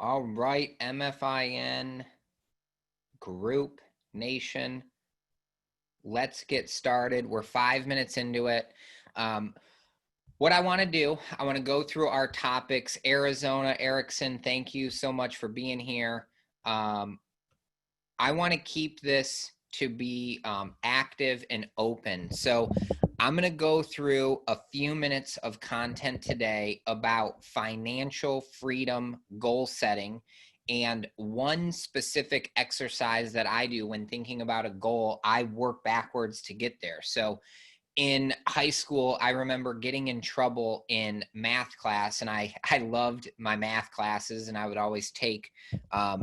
All right, MFIN group nation, let's get started. We're 5 minutes into it. What I want to do, I want to go through our topics. Arizona, Erickson, thank you so much for being here. I want to keep this to be active and open. So I'm going to go through a few minutes of content today about financial freedom goal setting and one specific exercise that I do when thinking about a goal. I work backwards to get there. So in high school, I remember getting in trouble in math class, and I loved my math classes, and I would always take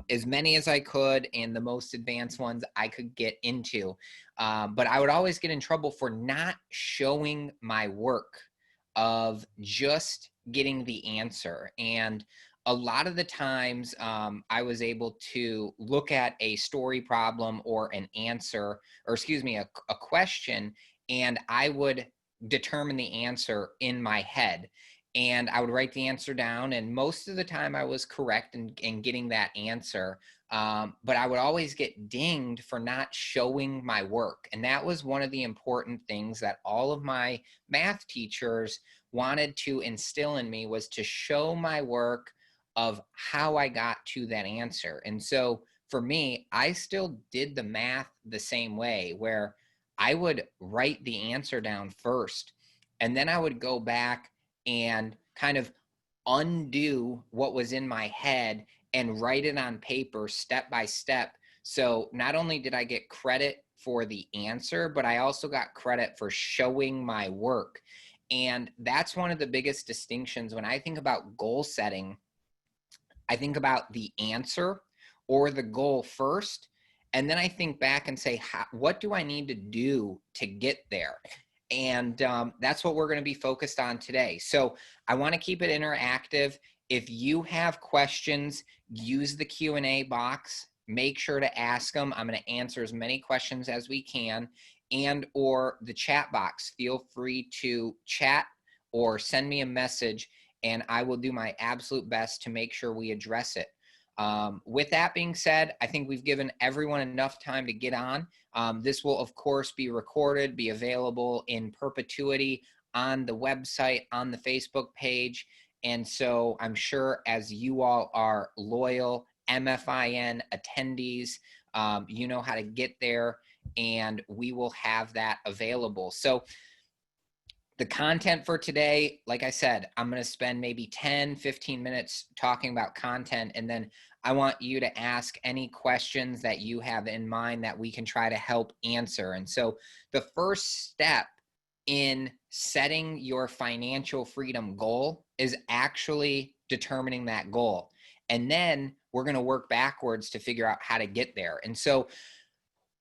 as many as I could and the most advanced ones I could get into. But I would always get in trouble for not showing my work of just getting the answer. And a lot of the times I was able to look at a story problem or an answer, or excuse me, a question, and I would determine the answer in my head. And I would write the answer down, and most of the time I was correct in getting that answer. But I would always get dinged for not showing my work. And that was one of the important things that all of my math teachers wanted to instill in me, was to show my work of how I got to that answer. And so for me, I still did the math the same way, where I would write the answer down first, and then I would go back and kind of undo what was in my head and write it on paper step by step. So not only did I get credit for the answer, but I also got credit for showing my work. And that's one of the biggest distinctions when I think about goal setting. I think about the answer or the goal first, and then I think back and say, what do I need to do to get there? And that's what we're going to be focused on today. So I want to keep it interactive. If you have questions, use the Q&A box. Make sure to ask them. I'm going to answer as many questions as we can, and or the chat box. Feel free to chat or send me a message, and I will do my absolute best to make sure we address it. With that being said, I think we've given everyone enough time to get on. This will, of course, be recorded, be available in perpetuity on the website, on the Facebook page. And so I'm sure as you all are loyal MFIN attendees, you know how to get there, and we will have that available. So the content for today, like I said, I'm going to spend maybe 10, 15 minutes talking about content, and then I want you to ask any questions that you have in mind that we can try to help answer. And so the first step in setting your financial freedom goal is actually determining that goal. And then we're going to work backwards to figure out how to get there. And so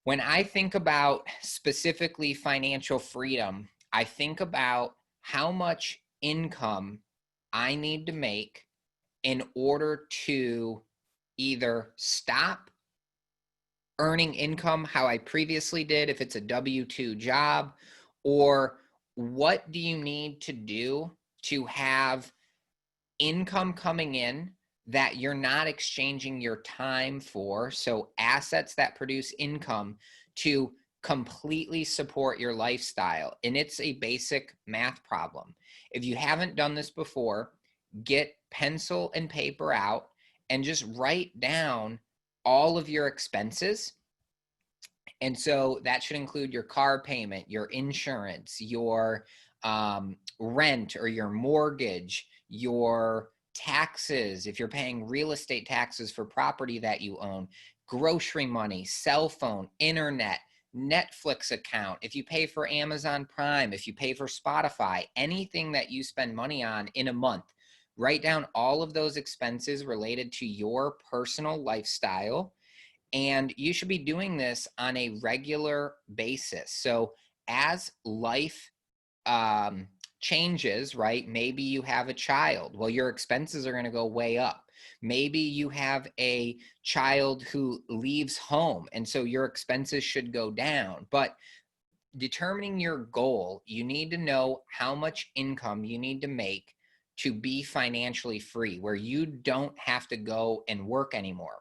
when I think about specifically financial freedom, I think about how much income I need to make in order to either stop earning income how I previously did, if it's a W-2 job, or what do you need to do to have income coming in that you're not exchanging your time for. So assets that produce income to completely support your lifestyle. And it's a basic math problem. If you haven't done this before, get pencil and paper out and just write down all of your expenses. And so that should include your car payment, your insurance, your rent or your mortgage, your taxes, if you're paying real estate taxes for property that you own, grocery money, cell phone, internet, Netflix account, if you pay for Amazon Prime, if you pay for Spotify, anything that you spend money on in a month, write down all of those expenses related to your personal lifestyle. And you should be doing this on a regular basis. So as life changes, right? Maybe you have a child. Well, your expenses are going to go way up. Maybe you have a child who leaves home, and so your expenses should go down. But determining your goal, you need to know how much income you need to make to be financially free, where you don't have to go and work anymore.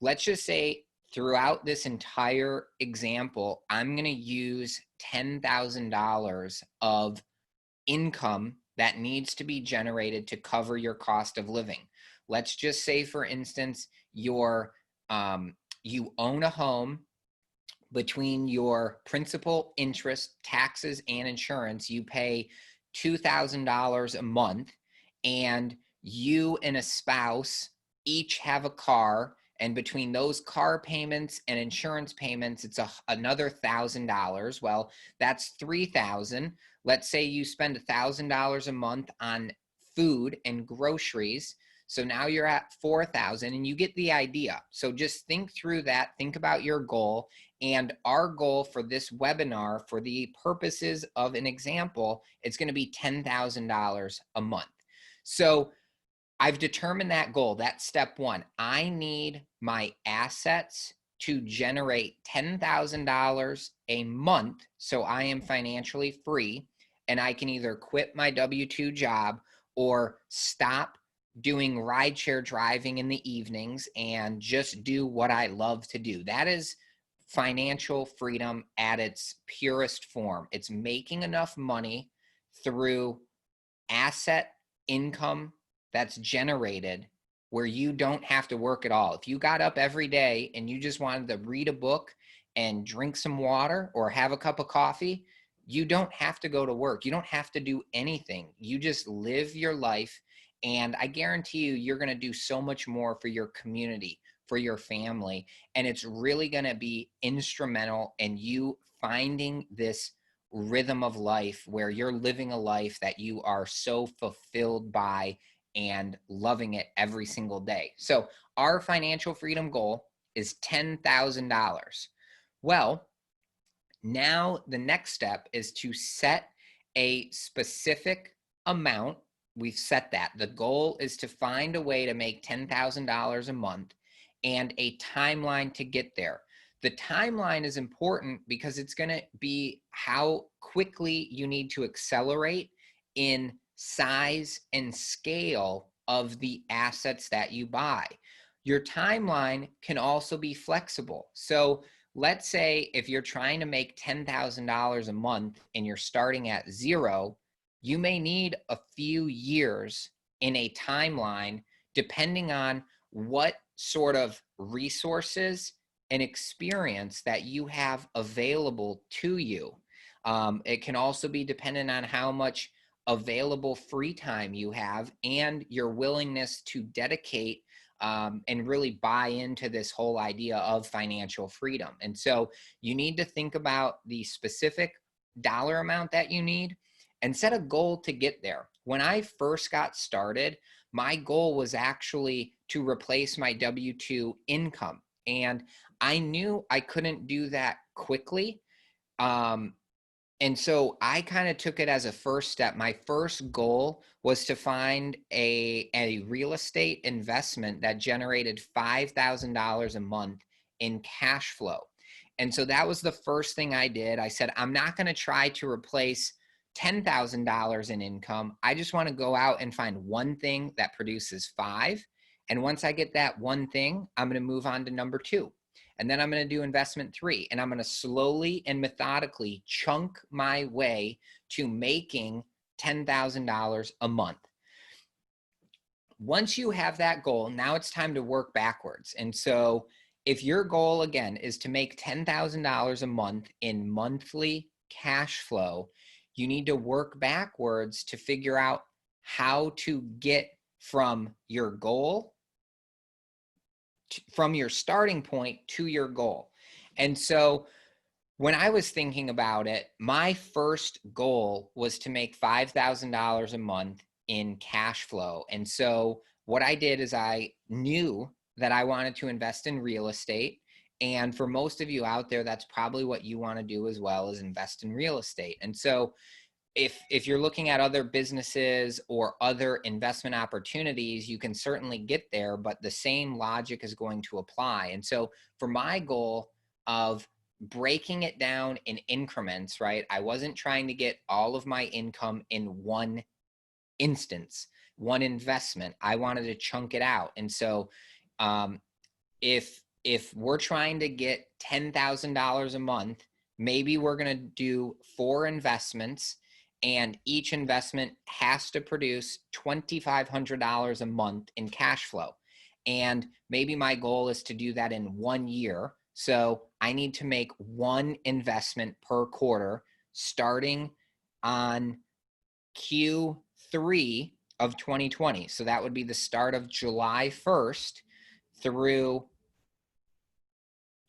Let's just say throughout this entire example, I'm going to use $10,000 of income that needs to be generated to cover your cost of living. Let's just say, for instance, you own a home. Between your principal, interest, taxes, and insurance, you pay $2,000 a month, and you and a spouse each have a car. And between those car payments and insurance payments, it's another $1,000. Well, that's $3,000. Let's say you spend $1,000 a month on food and groceries. So now you're at 4,000, and you get the idea. So just think through that. Think about your goal. And our goal for this webinar, for the purposes of an example, it's going to be $10,000 a month. So I've determined that goal. That's step one. I need my assets to generate $10,000 a month so I am financially free, and I can either quit my W-2 job or stop doing rideshare driving in the evenings and just do what I love to do. That is financial freedom at its purest form. It's making enough money through asset income that's generated where you don't have to work at all. If you got up every day and you just wanted to read a book and drink some water or have a cup of coffee, you don't have to go to work. You don't have to do anything. You just live your life. And I guarantee you, you're going to do so much more for your community, for your family. And it's really going to be instrumental in you finding this rhythm of life where you're living a life that you are so fulfilled by and loving it every single day. So our financial freedom goal is $10,000. Well, now the next step is to set a specific amount. We've set that. The goal is to find a way to make $10,000 a month and a timeline to get there. The timeline is important because it's going to be how quickly you need to accelerate in size and scale of the assets that you buy. Your timeline can also be flexible. So let's say if you're trying to make $10,000 a month and you're starting at zero, you may need a few years in a timeline depending on what sort of resources and experience that you have available to you. It can also be dependent on how much available free time you have and your willingness to dedicate and really buy into this whole idea of financial freedom. And so you need to think about the specific dollar amount that you need and set a goal to get there. When I first got started, my goal was actually to replace my W-2 income. And I knew I couldn't do that quickly. And so I kind of took it as a first step. My first goal was to find a real estate investment that generated $5,000 a month in cash flow. And so that was the first thing I did. I said, I'm not going to try to replace $10,000 in income. I just want to go out and find one thing that produces five. And once I get that one thing, I'm going to move on to number two. And then I'm going to do investment three. And I'm going to slowly and methodically chunk my way to making $10,000 a month. Once you have that goal, now it's time to work backwards. And so if your goal, again, is to make $10,000 a month in monthly cash flow, you need to work backwards to figure out how to get from your goal, from your starting point to your goal. And so when I was thinking about it, my first goal was to make $5,000 a month in cash flow. And so what I did is I knew that I wanted to invest in real estate. And for most of you out there, that's probably what you want to do as well, is invest in real estate. And so if you're looking at other businesses or other investment opportunities, you can certainly get there, but the same logic is going to apply. And so for my goal of breaking it down in increments, right? I wasn't trying to get all of my income in one instance one investment. I wanted to chunk it out. And so if we're trying to get $10,000 a month, maybe we're going to do 4 investments, and each investment has to produce $2,500 a month in cash flow. And maybe my goal is to do that in 1 year. So I need to make 1 investment per quarter starting on Q3 of 2020. So that would be the start of July 1st through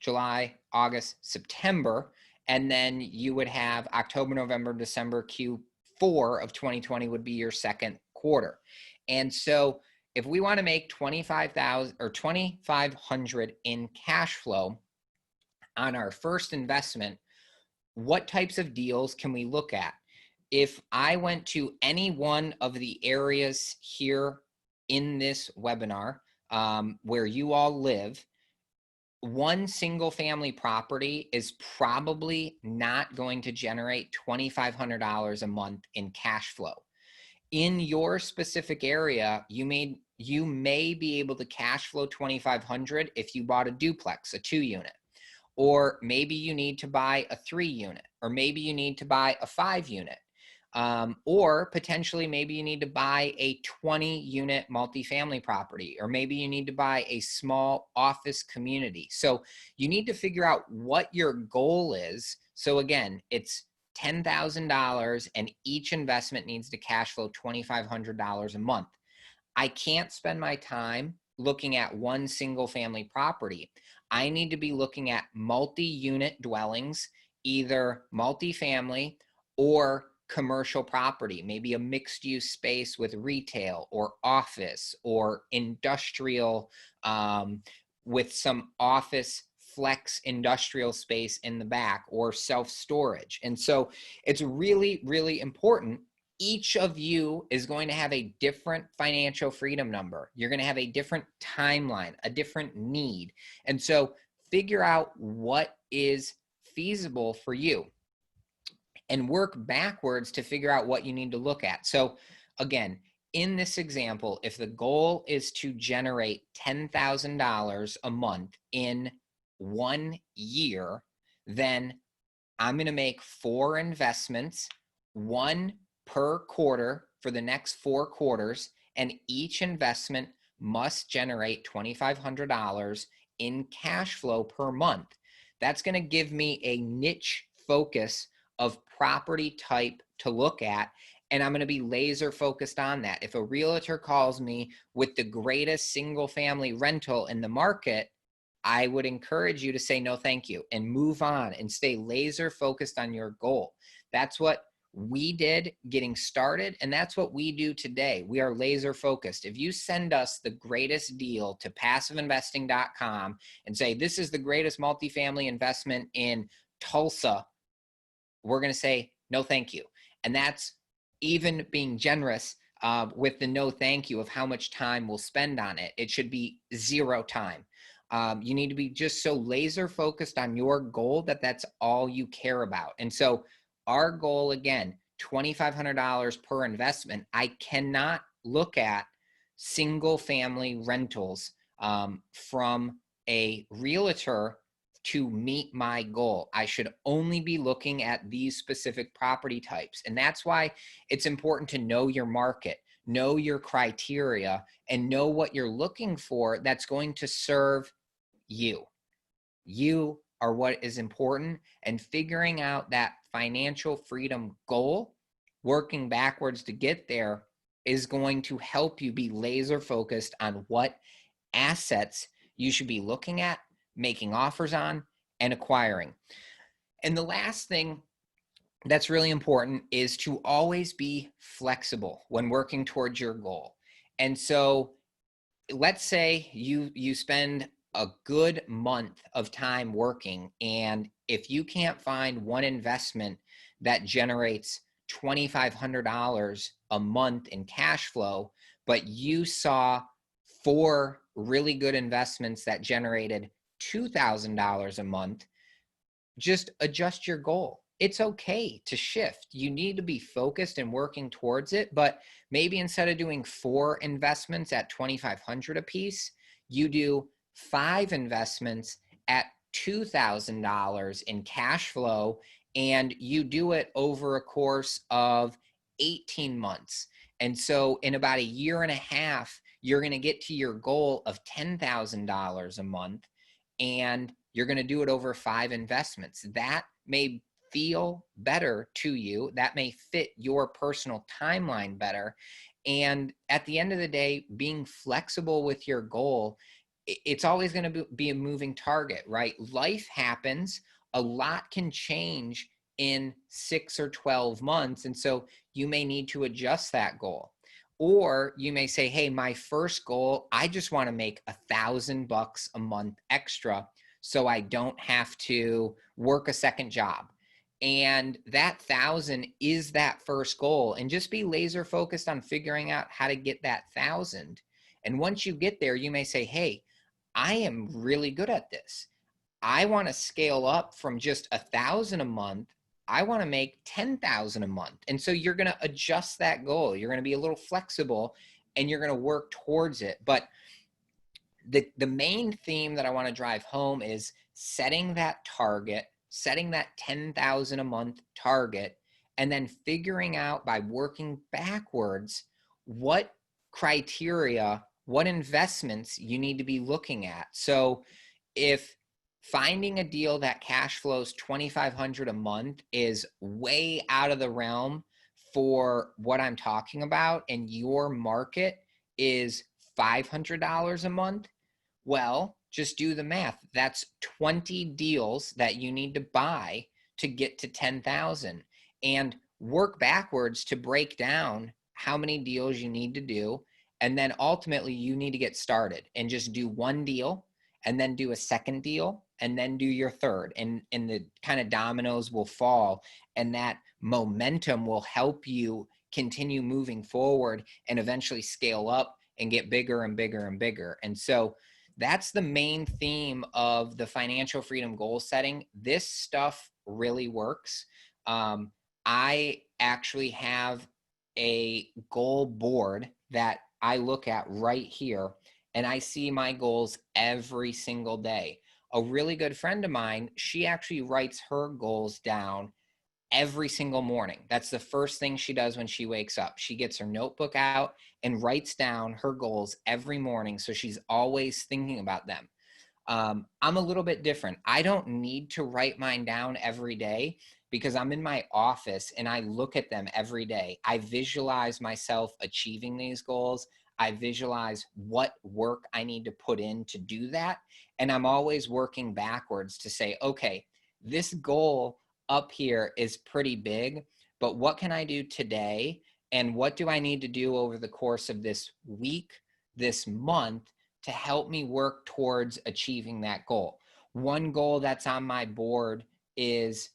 July, August, September, and then you would have October, November, December. Q4 of 2020 would be your second quarter. And so if we want to make 25,000 or 2,500 in cash flow on our first investment, what types of deals can we look at? If I went to any one of the areas here in this webinar where you all live, one single family property is probably not going to generate $2,500 a month in cash flow. In your specific area, you may be able to cash flow 2,500 if you bought a duplex, a 2-unit, or maybe you need to buy a 3-unit, or maybe you need to buy a 5-unit. Or potentially maybe you need to buy a 20-unit multifamily property, or maybe you need to buy a small office community. So you need to figure out what your goal is. So again, it's $10,000 and each investment needs to cash flow $2,500 a month. I can't spend my time looking at one single family property. I need to be looking at multi-unit dwellings, either multifamily or commercial property, maybe a mixed use space with retail or office or industrial with some office flex industrial space in the back, or self-storage. And so it's really, really important. Each of you is going to have a different financial freedom number. You're going to have a different timeline, a different need. And so figure out what is feasible for you and work backwards to figure out what you need to look at. So again, in this example, if the goal is to generate $10,000 a month in 1 year, then I'm going to make 4 investments, 1 per quarter for the next 4 quarters, and each investment must generate $2,500 in cash flow per month. That's going to give me a niche focus of property type to look at, and I'm going to be laser focused on that. If a realtor calls me with the greatest single family rental in the market, I would encourage you to say no thank you and move on and stay laser focused on your goal. That's what we did getting started, and that's what we do today. We are laser focused. If you send us the greatest deal to passiveinvesting.com and say this is the greatest multifamily investment in Tulsa, we're going to say no thank you. And that's even being generous with the no thank you of how much time we'll spend on it. It should be 0 time. You need to be just so laser focused on your goal that that's all you care about. And so our goal, again, $2,500 per investment. I cannot look at single family rentals from a realtor to meet my goal. I should only be looking at these specific property types. And that's why it's important to know your market, know your criteria, and know what you're looking for that's going to serve you. You are what is important, and figuring out that financial freedom goal, working backwards to get there, is going to help you be laser focused on what assets you should be looking at, making offers on, and acquiring. And the last thing that's really important is to always be flexible when working towards your goal. And so let's say you spend a good month of time working, and if you can't find one investment that generates $2,500 a month in cash flow, but you saw 4 really good investments that generated $2,000 a month, just adjust your goal. it's okay to shift. You need to be focused and working towards it, but maybe instead of doing 4 investments at 2,500 a piece, you do 5 investments at $2,000 in cash flow, and you do it over a course of 18 months. And so in about a year and a half, you're going to get to your goal of $10,000 a month, and you're going to do it over 5 investments. That may feel better to you. That may fit your personal timeline better. And at the end of the day, being flexible with your goal, it's always going to be a moving target, right? Life happens. A lot can change in 6 or 12 months. And so you may need to adjust that goal. Or you may say, hey, my first goal, I just want to make $1,000 a month extra so I don't have to work a second job. And that 1,000 is that first goal. And just be laser focused on figuring out how to get that 1,000. And once you get there, you may say, hey, I am really good at this. I want to scale up from just 1,000 a month. I want to make 10,000 a month. And so you're going to adjust that goal. You're going to be a little flexible and you're going to work towards it. But the main theme that I want to drive home is setting that target, setting that 10,000 a month target, and then figuring out by working backwards what criteria, what investments you need to be looking at. So if finding a deal that cash flows 2,500 a month is way out of the realm for what I'm talking about, and your market is $500 a month, well, just do the math. That's 20 deals that you need to buy to get to 10,000, and work backwards to break down how many deals you need to do. And then ultimately you need to get started and just do one deal, and then do a second deal, and then do your third, and the kind of dominoes will fall, and that momentum will help you continue moving forward and eventually scale up and get bigger and bigger and bigger. And so that's the main theme of the financial freedom goal setting. This stuff really works. I actually have a goal board that I look at right here, and I see my goals every single day. A really good friend of mine, she actually writes her goals down every single morning. That's the first thing she does when she wakes up. She gets her notebook out and writes down her goals every morning, so she's always thinking about them. I'm a little bit different. I don't need to write mine down every day because I'm in my office and I look at them every day. I visualize myself achieving these goals. I visualize what work I need to put in to do that. And I'm always working backwards to say, okay, this goal up here is pretty big, but what can I do today? And what do I need to do over the course of this week, this month, to help me work towards achieving that goal? One goal that's on my board is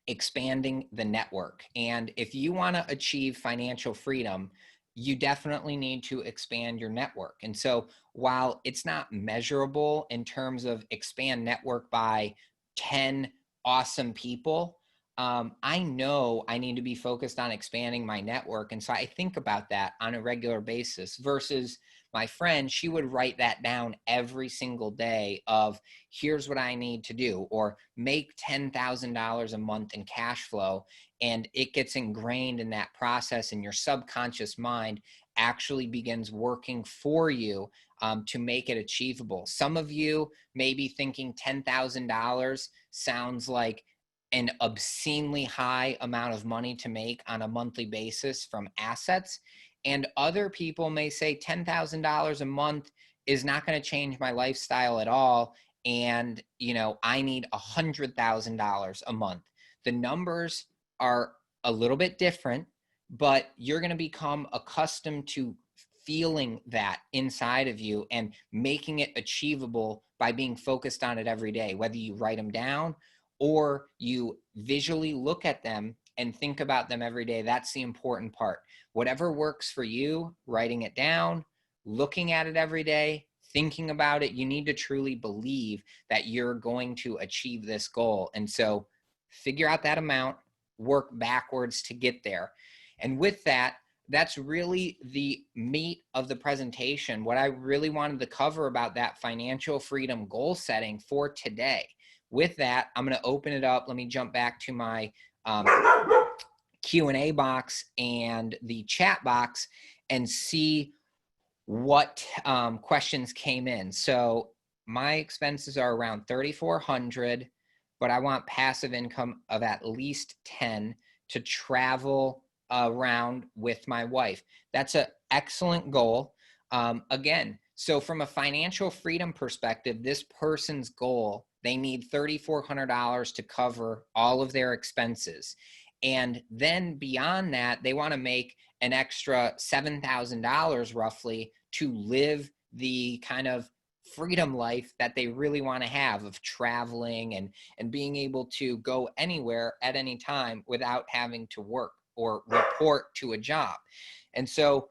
expanding the network. And if you want to achieve financial freedom, you definitely need to expand your network. And so while it's not measurable in terms of expand network by 10 awesome people, I know I need to be focused on expanding my network. And so I think about that on a regular basis versus my friend. She would write that down every single day of here's what I need to do, or make $10,000 a month in cash flow. And it gets ingrained in that process, and your subconscious mind actually begins working for you to make it achievable. Some of you may be thinking $10,000 sounds like an obscenely high amount of money to make on a monthly basis from assets. And other people may say $10,000 a month is not going to change my lifestyle at all. And, I need $100,000 a month. The numbers are a little bit different, but you're going to become accustomed to feeling that inside of you and making it achievable by being focused on it every day, whether you write them down or you visually look at them and think about them every day. That's the important part. Whatever works for you, writing it down, looking at it every day, thinking about it, you need to truly believe that you're going to achieve this goal. And so figure out that amount, work backwards to get there. And with that, that's really the meat of the presentation. What I really wanted to cover about that financial freedom goal setting for today. With that, I'm going to open it up. Let me jump back to my Q&A box and the chat box and see what questions came in. So my expenses are around $3,400, but I want passive income of at least 10 to travel around with my wife. That's an excellent goal. Again, so from a financial freedom perspective, this person's goal, they need $3,400 to cover all of their expenses. And then beyond that, they want to make an extra $7,000 roughly to live the kind of freedom life that they really want to have of traveling and being able to go anywhere at any time without having to work or report to a job. And so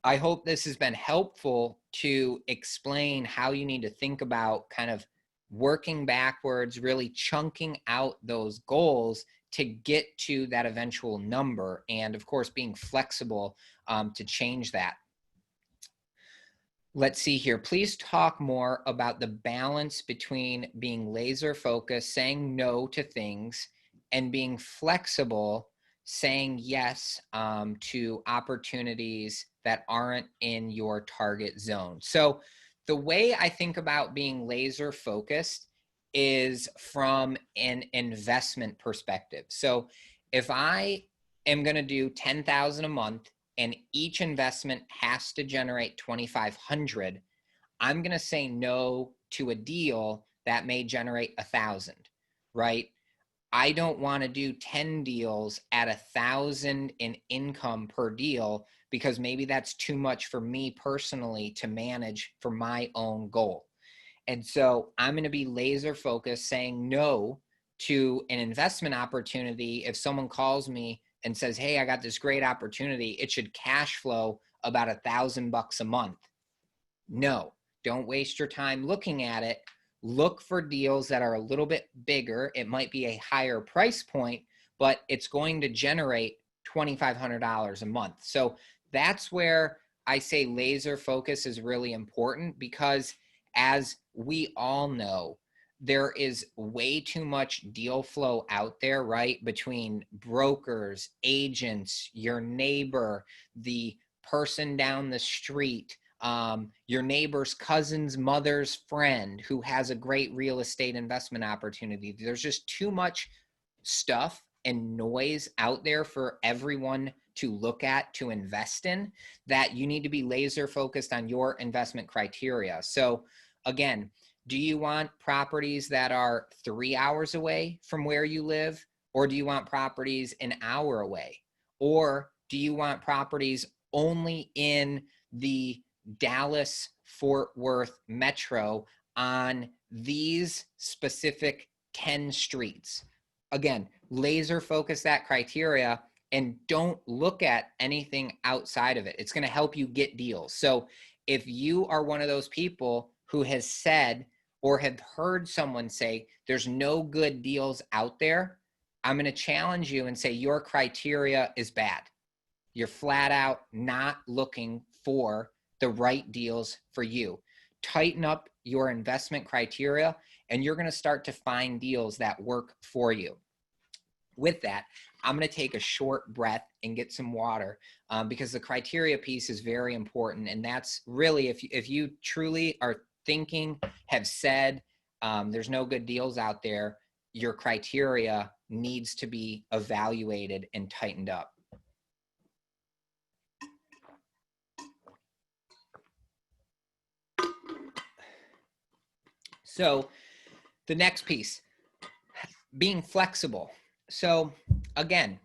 I hope this has been helpful to explain how you need to think about kind of working backwards, really chunking out those goals to get to that eventual number. And of course, being flexible to change that. Let's see here. Please talk more about the balance between being laser focused, saying no to things, and being flexible, saying yes to opportunities that aren't in your target zone. So the way I think about being laser focused is from an investment perspective. So if I am going to do 10,000 a month and each investment has to generate 2,500, I'm going to say no to a deal that may generate 1,000, right? I don't want to do 10 deals at 1,000 in income per deal because maybe that's too much for me personally to manage for my own goal. And so I'm going to be laser focused, saying no to an investment opportunity. If someone calls me and says, hey, I got this great opportunity, it should cash flow about $1,000 a month. No, don't waste your time looking at it. Look for deals that are a little bit bigger. It might be a higher price point, but it's going to generate $2,500 a month. So that's where I say laser focus is really important, because as we all know, there is way too much deal flow out there, right? Between brokers, agents, your neighbor, the person down the street, your neighbor's cousin's mother's friend who has a great real estate investment opportunity. There's just too much stuff and noise out there for everyone to look at, to invest in, that you need to be laser focused on your investment criteria. So again, do you want properties that are 3 hours away from where you live? Or do you want properties an hour away? Or do you want properties only in the Dallas-Fort Worth metro on these specific 10 streets? Again, laser focus that criteria and don't look at anything outside of it. It's going to help you get deals. So if you are one of those people who has said or have heard someone say there's no good deals out there, I'm going to challenge you and say your criteria is bad. You're flat out not looking for the right deals for you. Tighten up your investment criteria and you're going to start to find deals that work for you. With that, I'm going to take a short breath and get some water because the criteria piece is very important. And that's really, if you truly are thinking, have said there's no good deals out there, your criteria needs to be evaluated and tightened up. So the next piece, being flexible. So again,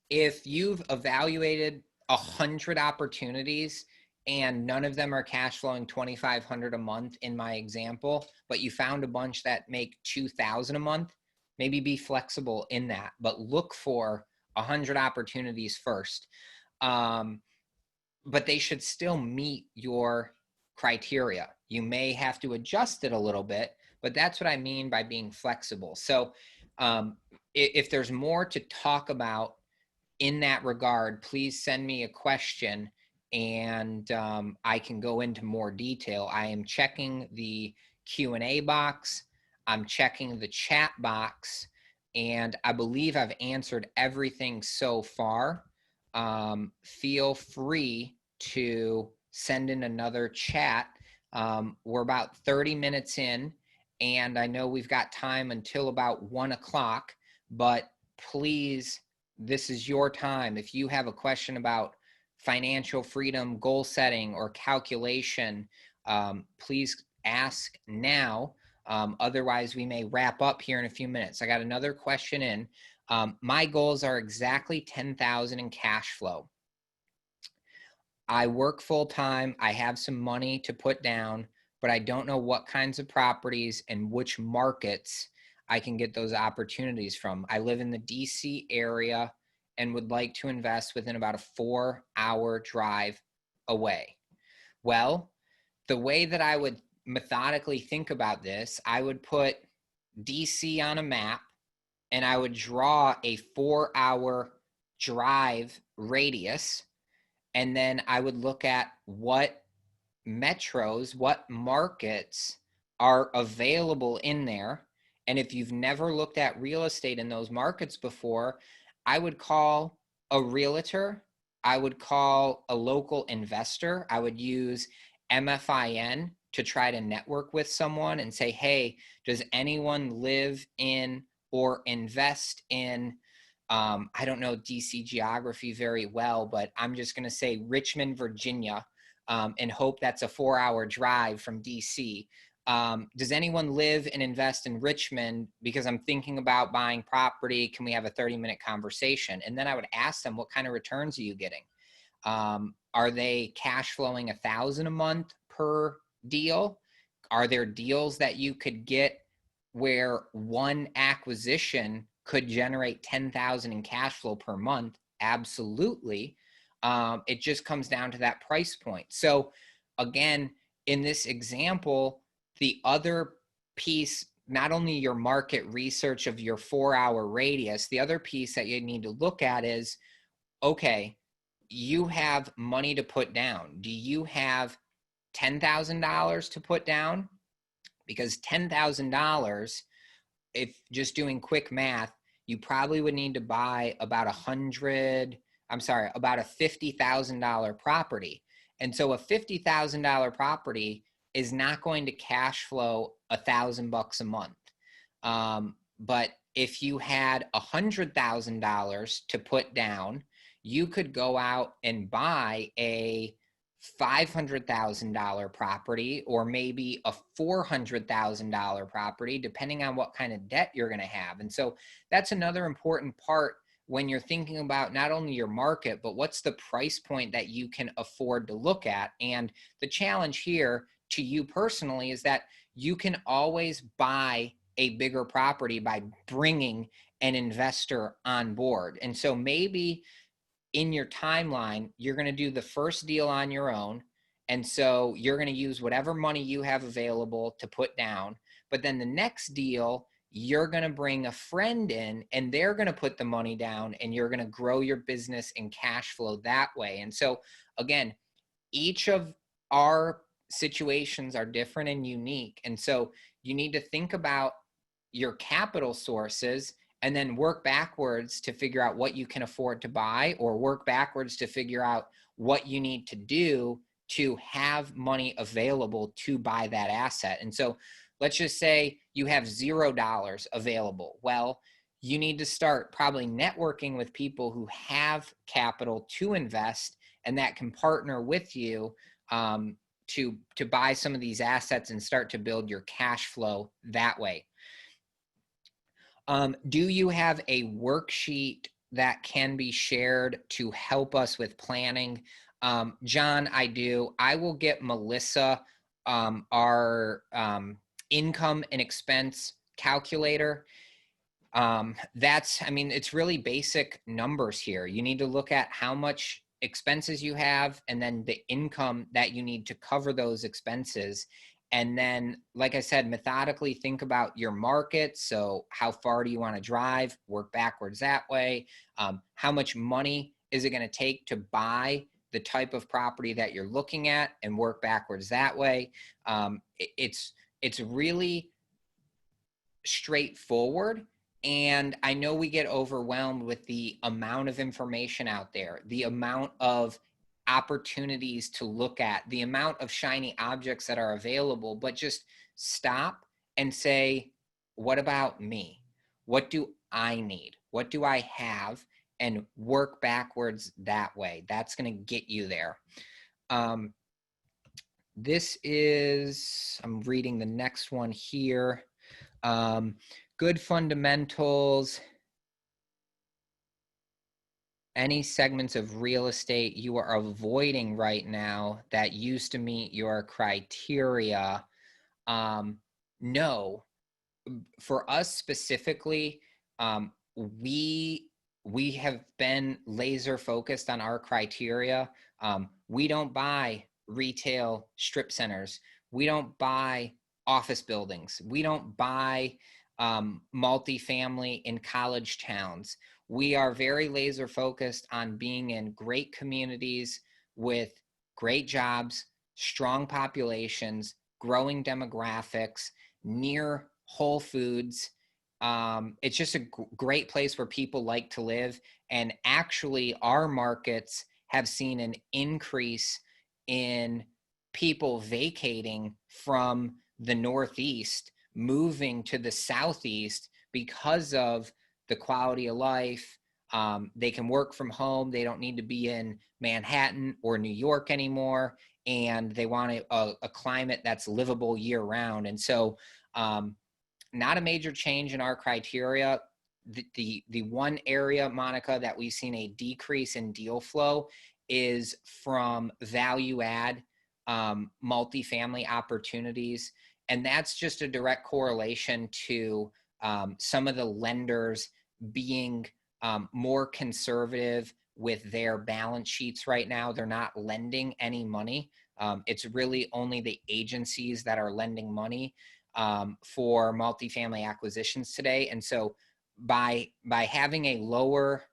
if you've evaluated 100 opportunities and none of them are cash flowing 2,500 a month in my example, but you found a bunch that make 2,000 a month, maybe be flexible in that, but look for 100 opportunities first. But they should still meet your criteria. You may have to adjust it a little bit, but that's what I mean by being flexible. So If there's more to talk about in that regard, please send me a question and I can go into more detail. I am checking the Q&A box. I'm checking the chat box, and I believe I've answered everything so far. Feel free to send in another chat. We're about 30 minutes in, and I know we've got time until about 1 o'clock, but please, this is your time. If you have a question about financial freedom, goal setting, or calculation, please ask now. Otherwise, we may wrap up here in a few minutes. I got another question in. My goals are exactly $10,000 in cash flow. I work full time. I have some money to put down, but I don't know what kinds of properties and which markets I can get those opportunities from. I live in the DC area and would like to invest within about a 4-hour drive away. Well, the way that I would methodically think about this, I would put DC on a map and I would draw a 4-hour drive radius. And then I would look at what metros, what markets are available in there. And if you've never looked at real estate in those markets before, I would call a realtor. I would call a local investor. I would use MFIN to try to network with someone and say, hey, does anyone live in or invest in, I don't know DC geography very well, but I'm just going to say Richmond, Virginia, and hope that's a 4-hour drive from DC. Does anyone live and invest in Richmond? Because I'm thinking about buying property. Can we have a 30-minute conversation? And then I would ask them, what kind of returns are you getting? Are they cash flowing $1,000 a month per deal? Are there deals that you could get where one acquisition could generate $10,000 in cash flow per month? Absolutely. It just comes down to that price point. So again, in this example, the other piece, not only your market research of your 4-hour radius, the other piece that you need to look at is, okay, you have money to put down. Do you have $10,000 to put down? Because $10,000, if just doing quick math, you probably would need to buy about a $50,000 property. And so a $50,000 property is not going to cash flow $1,000 a month. But if you had $100,000 to put down, you could go out and buy a $500,000 property or maybe a $400,000 property, depending on what kind of debt you're going to have. And so that's another important part when you're thinking about not only your market, but what's the price point that you can afford to look at. And the challenge here to you personally is that you can always buy a bigger property by bringing an investor on board. And so maybe in your timeline, you're going to do the first deal on your own. And so you're going to use whatever money you have available to put down. But then the next deal, you're going to bring a friend in and they're going to put the money down and you're going to grow your business and cash flow that way. And so again, each of our situations are different and unique. And so you need to think about your capital sources and then work backwards to figure out what you can afford to buy, or work backwards to figure out what you need to do to have money available to buy that asset. And so let's just say you have $0 available. Well, you need to start probably networking with people who have capital to invest and that can partner with you to buy some of these assets and start to build your cash flow that way. Do you have a worksheet that can be shared to help us with planning? John, I do. I will get Melissa our income and expense calculator. It's really basic numbers here. You need to look at how much expenses you have and then the income that you need to cover those expenses. And then, like I said, methodically think about your market. So how far do you want to drive? Work backwards that way. How much money is it going to take to buy the type of property that you're looking at, and work backwards that way. It's really straightforward. And I know we get overwhelmed with the amount of information out there, the amount of opportunities to look at, the amount of shiny objects that are available, but just stop and say, what about me? What do I need? What do I have? And work backwards that way. That's going to get you there. This is, I'm reading the next one here. Good fundamentals. Any segments of real estate you are avoiding right now that used to meet your criteria? No. For us specifically, we have been laser focused on our criteria. We don't buy retail strip centers. We don't buy office buildings. We don't buy multifamily in college towns. We are very laser focused on being in great communities with great jobs, strong populations, growing demographics, near Whole Foods. It's just a great place where people like to live. And actually, our markets have seen an increase in people vacating from the Northeast, moving to the Southeast because of the quality of life. They can work from home. They don't need to be in Manhattan or New York anymore. And they want a climate that's livable year round. And so, not a major change in our criteria. The one area, Monica, that we've seen a decrease in deal flow is from value add multifamily opportunities. And that's just a direct correlation to some of the lenders being more conservative with their balance sheets right now. They're not lending any money. It's really only the agencies that are lending money for multifamily acquisitions today. And so by having a lower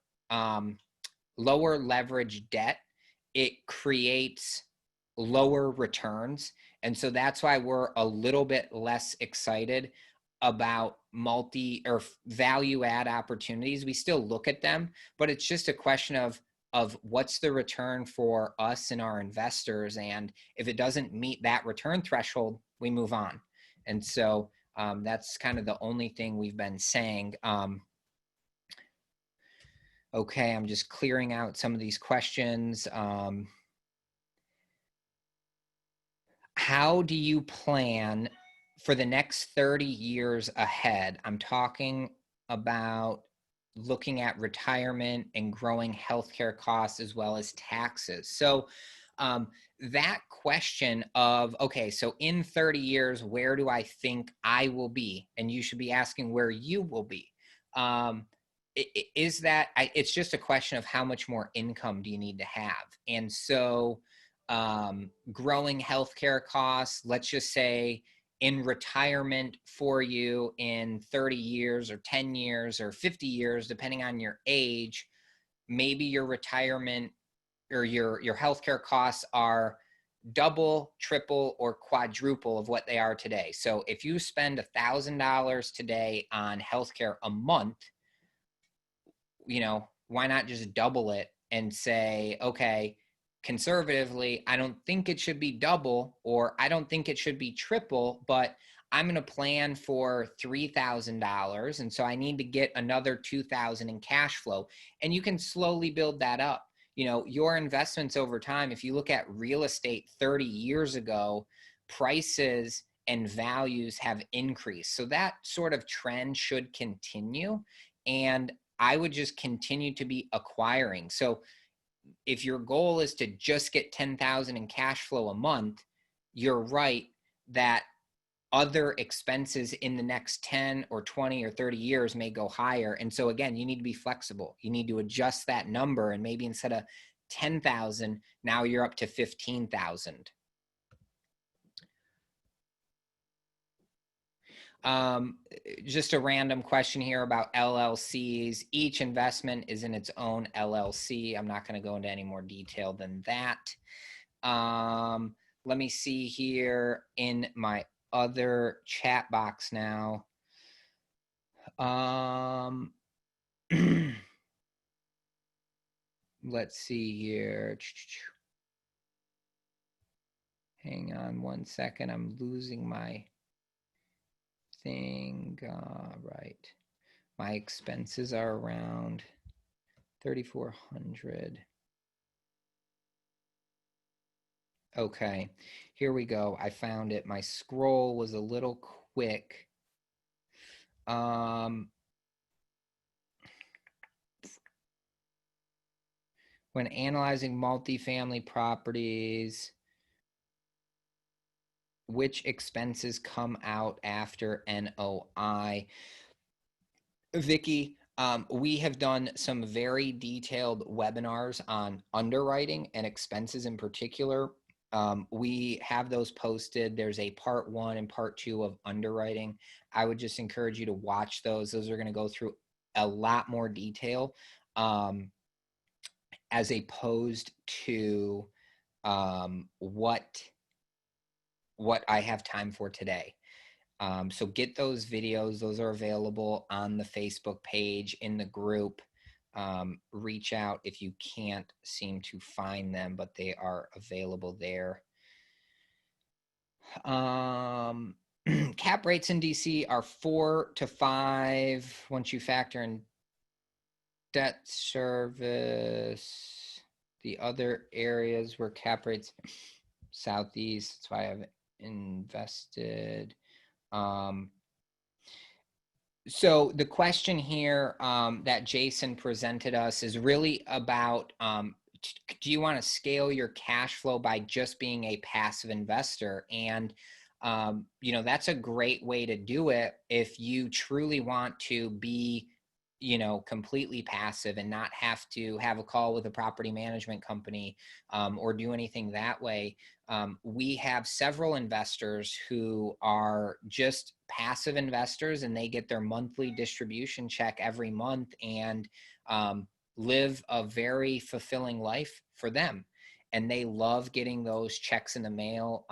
leverage debt, it creates lower returns. And so that's why we're a little bit less excited about multi or value add opportunities. We still look at them, but it's just a question of what's the return for us and our investors. And if it doesn't meet that return threshold, we move on. And so that's kind of the only thing we've been saying. Okay, I'm just clearing out some of these questions. How do you plan for the next 30 years ahead? I'm talking about looking at retirement and growing healthcare costs as well as taxes. So that question of, okay, so in 30 years, where do I think I will be? And you should be asking where you will be. It's just a question of how much more income do you need to have? And so growing healthcare costs, let's just say in retirement for you in 30 years or 10 years or 50 years, depending on your age, maybe your retirement or your healthcare costs are double, triple, or quadruple of what they are today. So if you spend $1,000 today on healthcare a month, why not just double it and say, okay, conservatively, I don't think it should be double, or I don't think it should be triple, but I'm going to plan for $3,000. And so I need to get another $2,000 in cash flow. And you can slowly build that up. Your investments over time, if you look at real estate 30 years ago, prices and values have increased. So that sort of trend should continue. And I would just continue to be acquiring. So if your goal is to just get 10,000 in cash flow a month, you're right that other expenses in the next 10 or 20 or 30 years may go higher. And so again, you need to be flexible. You need to adjust that number, and maybe instead of 10,000, now you're up to 15,000. Just a random question here about LLCs. Each investment is in its own LLC. I'm not going to go into any more detail than that. Let me see here in my other chat box now. Let's see here. Hang on one second. I'm losing my thing. Right. My expenses are around 3,400. Okay, here we go. I found it. My scroll was a little quick. When analyzing multifamily properties, which expenses come out after NOI? Vicky, we have done some very detailed webinars on underwriting and expenses in particular. We have those posted. There's a part 1 and part 2 of underwriting. I would just encourage you to watch those. Those are going to go through a lot more detail as opposed to what I have time for today. So get those videos. Those are available on the Facebook page, in the group. Reach out if you can't seem to find them, but they are available there. Cap rates in DC are 4 to 5 once you factor in debt service. The other areas where cap rates, Southeast, that's why I've invested. So the question here that Jason presented us is really about, do you want to scale your cash flow by just being a passive investor? And, you know, that's a great way to do it if you truly want to be, you know, completely passive and not have to have a call with a property management company or do anything that way. We have several investors who are just passive investors, and they get their monthly distribution check every month and live a very fulfilling life for them. And they love getting those checks in the mail.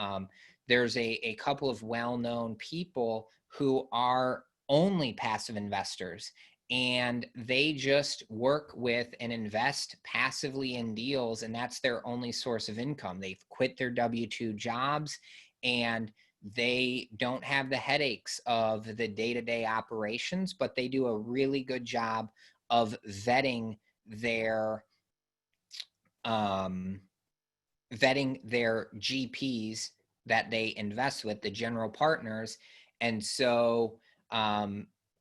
There's a couple of well-known people who are only passive investors, and they just work with and invest passively in deals, and that's their only source of income. They've quit their W-2 jobs, and they don't have the headaches of the day-to-day operations, but they do a really good job of vetting their GPs that they invest with, the general partners. And so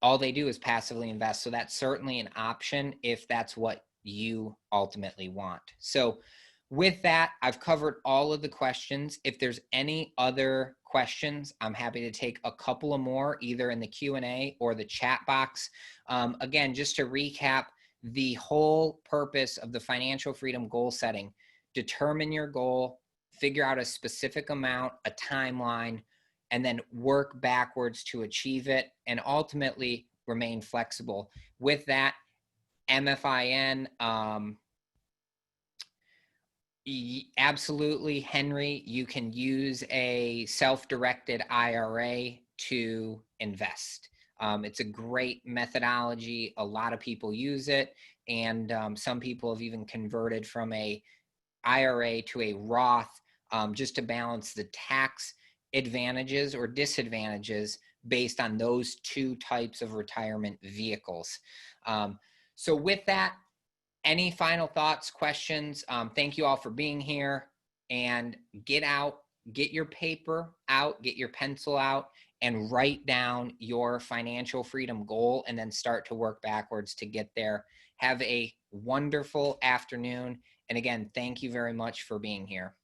all they do is passively invest. So that's certainly an option if that's what you ultimately want. So with that, I've covered all of the questions. If there's any other questions, I'm happy to take a couple of more, either in the Q&A or the chat box. Again, just to recap, the whole purpose of the financial freedom goal setting: determine your goal, figure out a specific amount, a timeline, and then work backwards to achieve it, and ultimately remain flexible. With that, MFIN, absolutely, Henry, you can use a self-directed IRA to invest. It's a great methodology. A lot of people use it, and some people have even converted from a IRA to a Roth just to balance the tax advantages or disadvantages based on those two types of retirement vehicles. So with that, any final thoughts, questions? Thank you all for being here, and get your paper out, get your pencil out, and write down your financial freedom goal, and then start to work backwards to get there. Have a wonderful afternoon. And again, thank you very much for being here.